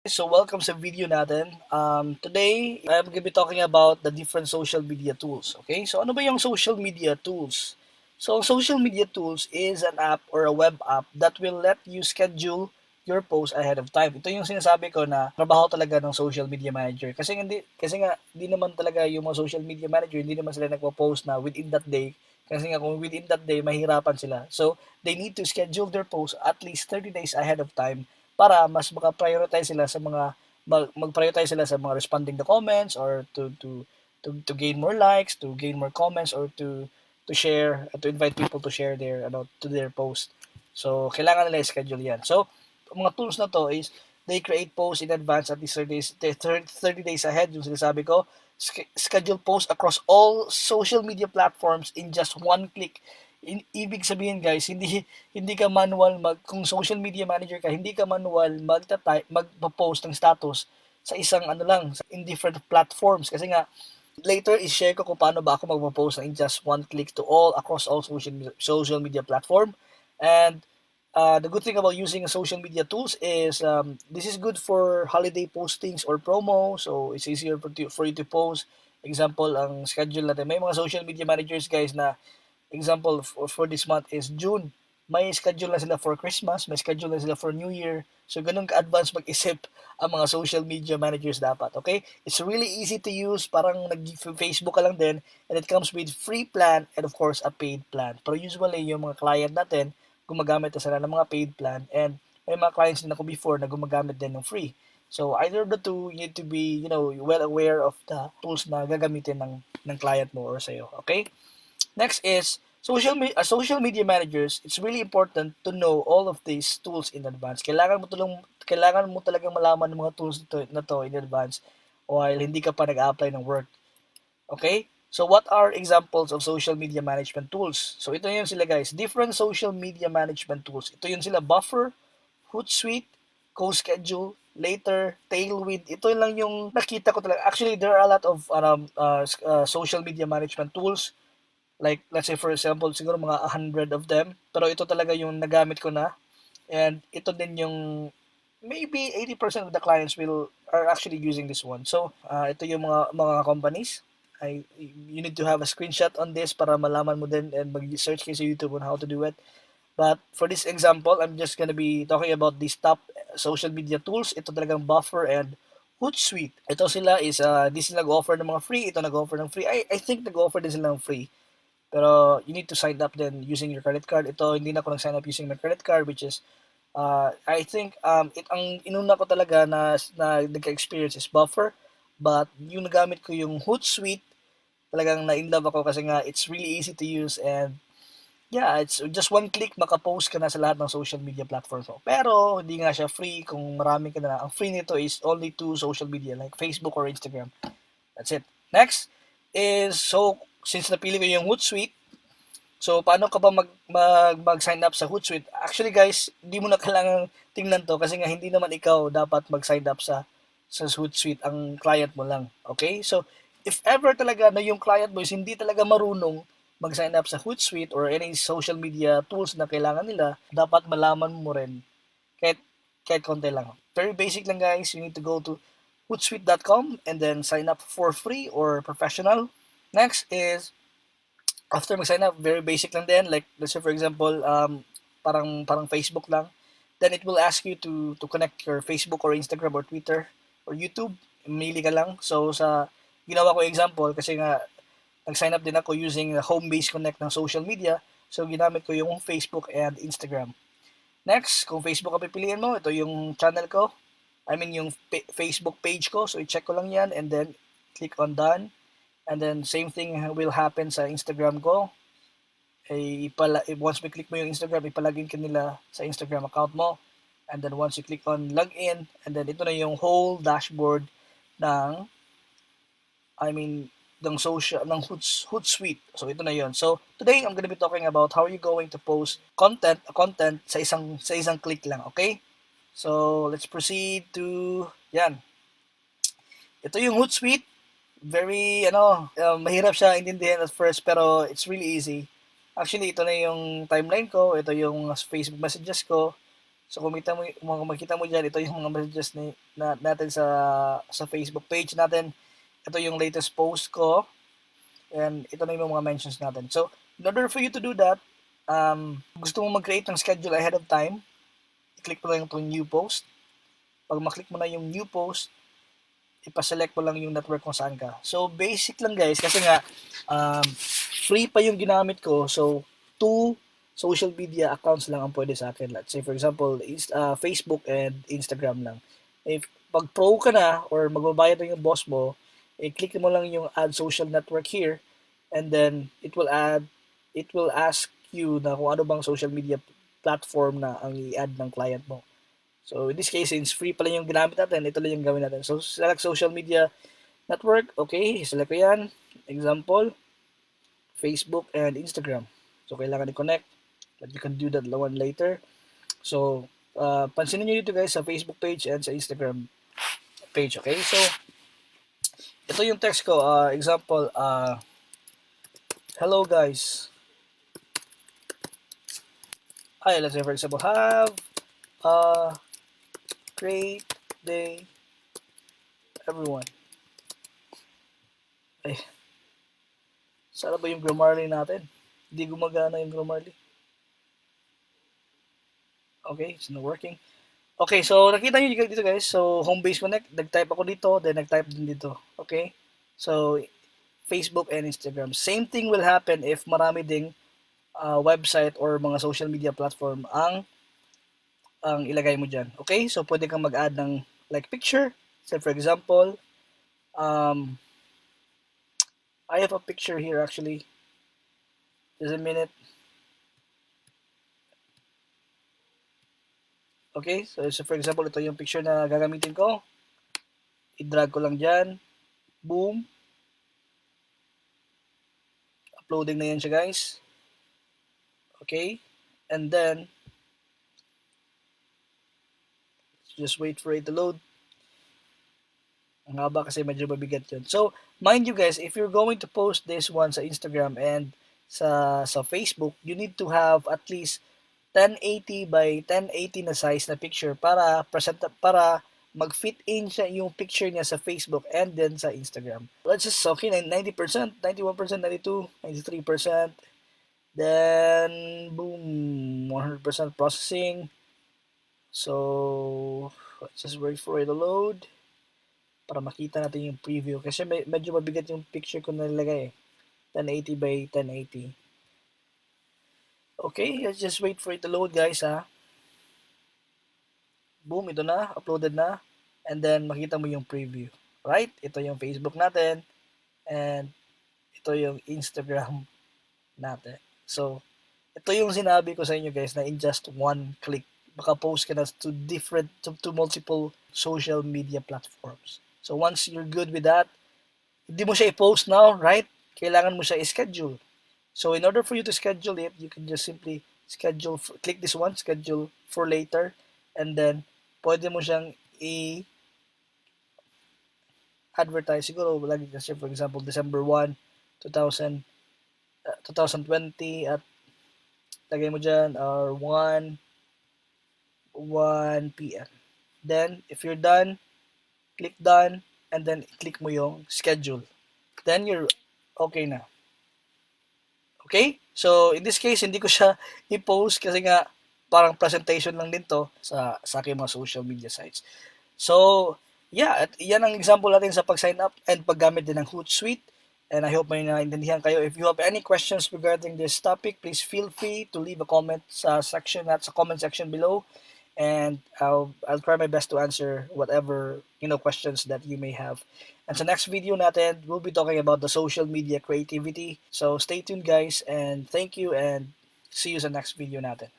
So welcome sa video natin. Today, I'm going to be talking about the different social media tools. Okay? So ano ba yung social media tools? So social media tools is an app or a web app that will let you schedule your post ahead of time. Ito yung sinasabi ko na trabaho talaga ng social media manager. Kasi nga hindi naman talaga yung mga social media manager, hindi naman sila nagpo-post na within that day. Kasi nga kung within that day, mahirapan sila. So they need to schedule their post at least 30 days ahead of time para mas maka-prioritize sila sa mga mag-prioritize sila sa mga responding the comments or to gain more likes, to gain more comments or to share, to invite people to share their to their post. So kailangan nila i-schedule 'yan. So mga tools na to is they create posts in advance at least 30 days ahead yung sinasabi ko. Schedule posts across all social media platforms in just one click. Ibig sabihin guys, hindi ka manual kung social media manager ka, hindi ka manual magpo-post ng status sa isang ano lang, in different platforms kasi nga later i-share ko kung paano ba ako magpo-post in just one click to all across all social media platform. And the good thing about using social media tools is this is good for holiday postings or promo, so it's easier for you to post. Example, ang schedule natin, may mga social media managers guys na example for this month is June. May schedule na sila for Christmas, may schedule na sila for New Year. So ganun ka-advance mag-isip ang mga social media managers dapat, okay? It's really easy to use, parang nag-Facebook ka lang din, and it comes with free plan and of course a paid plan. Pero usually yung mga client natin, gumagamit na sila ng mga paid plan, and may mga clients din ako before na gumagamit din ng free. So either of the two, you need to be, well aware of the tools na gagamitin ng client mo or sa'yo, okay? Next is social media managers. It's really important to know all of these tools in advance. Kailangan mo talagang malaman ng mga tools na to in advance while hindi ka pa nag-apply ng work. Okay? So what are examples of social media management tools? So ito yun sila guys. Different social media management tools. Ito yun sila: Buffer, Hootsuite, CoSchedule, Later, Tailwind. Ito lang yung nakita ko talaga. Actually, there are a lot of social media management tools. Like, let's say for example, siguro mga 100 of them. Pero ito talaga yung nagamit ko na. And ito din yung maybe 80% of the clients are actually using this one. So, ito yung mga companies. You need to have a screenshot on this para malaman mo din and mag-search kayo sa YouTube on how to do it. But for this example, I'm just gonna be talking about these top social media tools. Ito talagang Buffer and Hootsuite. Ito sila is, this nag-offer ng mga free. Ito nag-offer ng free. I think nag-offer din sila ng free. Pero you need to sign up then using your credit card. Ito, hindi na ako nag-sign up using my credit card, which is, I think, ang inuna ko talaga na nagka-experience is Buffer. But yung nagamit ko yung Hootsuite, talagang na-inlove ako kasi nga it's really easy to use, and yeah, it's just one click, makapost ka na sa lahat ng social media platforms mo. Pero hindi nga siya free kung marami ka na. Ang free nito is only to social media like Facebook or Instagram. That's it. Next is, so since napili ko yung Hootsuite, so paano ka ba mag-sign up sa Hootsuite? Actually guys, hindi mo na kailangan tingnan to kasi nga hindi naman ikaw dapat mag-sign up sa Hootsuite, ang client mo lang. Okay? So if ever talaga na yung client mo is hindi talaga marunong mag-sign up sa Hootsuite or any social media tools na kailangan nila, dapat malaman mo rin kahit kahit konti lang. Very basic lang guys. You need to go to hootsuite.com and then sign up for free or professional. Next is, after mag-sign up, very basic lang din. Like, let's say for example, parang Facebook lang. Then it will ask you to connect your Facebook or Instagram or Twitter or YouTube. Mili ka lang. So sa ginawa ko example, kasi nga nag-sign up din ako using the Homebase Connect ng social media. So ginamit ko yung Facebook and Instagram. Next, kung Facebook ang pipiliin mo, ito yung channel ko. I mean yung Facebook page ko. So i-check ko lang yan and then click on done. And then same thing will happen sa Instagram ko. Once we click mo yung Instagram, ipalagin ka nila sa Instagram account mo. And then once you click on login, and then ito na yung whole dashboard ng, I mean, ng Hootsuite. So ito na yon. So today I'm gonna be talking about how you going to post content sa isang click lang, okay? So let's proceed to yan. Ito yung Hootsuite. Very mahirap siya intindihin at first pero it's really easy. Actually, ito na yung timeline ko, ito yung Facebook messages ko. So kung makita mo dyan, ito yung mga messages natin sa Facebook page natin. Ito yung latest post ko. And ito na yung mga mentions natin. So, in order for you to do that, gusto mo mag-create ng schedule ahead of time, i-click mo lang itong new post. Pag maklik mo na yung new post, ipaselect mo lang yung network kung saan ka. So, basic lang guys, kasi nga, free pa yung ginamit ko. So, 2 social media accounts lang ang pwede sa akin. Let's say, for example, Facebook and Instagram lang. If pag pro ka na, or magbabayad na yung boss mo, i-click mo lang yung add social network here, and then it will ask you na kung ano bang social media platform na ang i-add ng client mo. So, in this case, since free pala yung ginamit natin, ito lang yung gawin natin. So, select social media network. Okay, select ko yan. Example, Facebook and Instagram. So, kailangan i-connect. But you can do that one later. So, pansinin nyo dito guys sa Facebook page and sa Instagram page. Okay, so, ito yung text ko. Example, hello guys. Hi, let's say for example, have a great day, everyone. Ay, sana ba yung Grammarly natin? Hindi gumagana yung Grammarly. Okay, it's not working. Okay, so nakita nyo dito guys. So, home base connect. Nag-type ako dito, then nag-type din dito. Okay? So, Facebook and Instagram. Same thing will happen if marami ding website or mga social media platform ang ilagay mo dyan. Okay? So, pwede kang mag-add ng like picture. So, for example, I have a picture here actually. Just a minute. Okay? So, for example, ito yung picture na gagamitin ko. I-drag ko lang dyan. Boom. Uploading na yan siya guys. Okay? And then, just wait for it to load. Ang haba kasi medyo mabigat yun. So, mind you guys, if you're going to post this one sa Instagram and sa Facebook, you need to have at least 1080 by 1080 na size na picture para mag-fit in siya yung picture niya sa Facebook and then sa Instagram. Let's just, okay, 90%, 91%, 92%, 93%. Then, boom, 100% processing. So, let's just wait for it to load para makita natin yung preview. Kasi medyo mabigat yung picture ko nalagay eh. 1080 by 1080. Okay, let's just wait for it to load guys ha. Boom, ito na, uploaded na. And then, makita mo yung preview. Right? Ito yung Facebook natin. And ito yung Instagram natin. So, ito yung sinabi ko sa inyo guys na in just one click, maka-post ka na to multiple social media platforms. So, once you're good with that, hindi mo siya i-post now, right? Kailangan mo siya i-schedule. So, in order for you to schedule it, you can just simply click this one, schedule for later, and then, pwede mo siyang i-advertise. Siguro, lagi kasi, for example, December 1, 2020, at lagay mo dyan, or 1 p.m. Then, if you're done, click done, and then click mo yung schedule. Then, you're okay na. Okay? So, in this case, hindi ko siya i-post kasi nga parang presentation lang din to sa aking mga social media sites. So, yeah, at yan ang example natin sa pag-sign up and paggamit din ng Hootsuite. And I hope may naintindihan kayo. If you have any questions regarding this topic, please feel free to leave a comment sa comment section below. And I'll try my best to answer whatever questions that you may have. And sa next video natin, we'll be talking about the social media creativity. So stay tuned guys, and thank you, and see you sa next video natin.